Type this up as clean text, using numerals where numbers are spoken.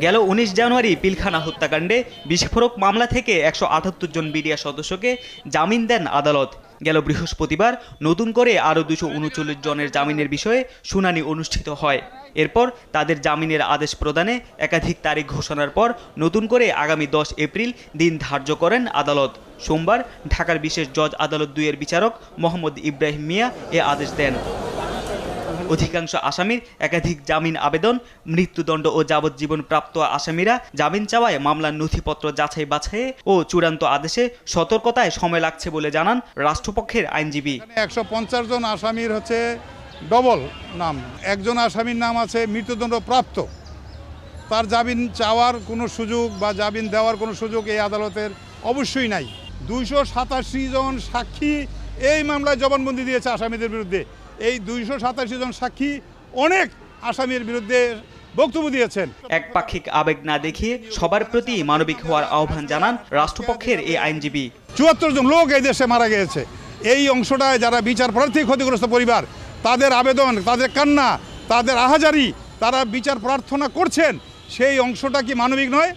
গেল ১৯ জানুয়ারি পিলখানা হত্যাকাণ্ডে বিস্ফোরক মামলা থেকে ১৭৮ জন বিডিআর সদস্যকে জামিন দেন আদালত। গেল বৃহস্পতিবার নতুন করে আরও ২৩৯ জনের জামিনের বিষয়ে শুনানি অনুষ্ঠিত হয়। এরপর তাদের জামিনের আদেশ প্রদানে একাধিক তারিখ ঘোষণার পর নতুন করে আগামী ১০ এপ্রিল দিন ধার্য করেন আদালত। সোমবার ঢাকার বিশেষ জজ আদালত ২ এর বিচারক মোহাম্মদ ইব্রাহিম মিয়া এ আদেশ দেন। অধিকাংশ আসামির একাধিক জামিন আবেদন, মৃত্যুদণ্ড ও যাবজ্জীবন প্রাপ্ত আসামিরা জামিন চাওয়ায় মামলার নথিপত্র যাচাই বাছাই ও চূড়ান্ত আদেশে সতর্কতায় সময় লাগছে বলে জানান রাষ্ট্রপক্ষের আইনজীবী। ১৫০ জন আসামির হচ্ছে ডবল নাম, একজন আসামির নাম আছে মৃত্যুদণ্ড প্রাপ্ত, তার জামিন চাওয়ার কোনো সুযোগ বা জামিন দেওয়ার কোনো সুযোগ এই আদালতের অবশ্যই নাই। ২৮৭ জন সাক্ষী এই মামলায় জবানবন্দি দিয়েছে আসামিদের বিরুদ্ধে। এই ২৮৭ জন সাক্ষী অনেক আসামির বিরুদ্ধে বক্তব্য দিয়েছেন। একপাক্ষিক আবেগ না দেখিয়ে সবার প্রতি মানবিক হওয়ার আহ্বান জানান রাষ্ট্রপক্ষের এই আইনজীবী। ৭৪ জন লোক এই দেশে মারা গিয়েছে। এই অংশটায় যারা বিচার প্রার্থী ক্ষতিগ্রস্ত পরিবার, তাদের আবেদন, তাদের কান্না, তাদের আহাজারি, তারা বিচার প্রার্থনা করছেন, সেই অংশটা কি মানবিক নয়?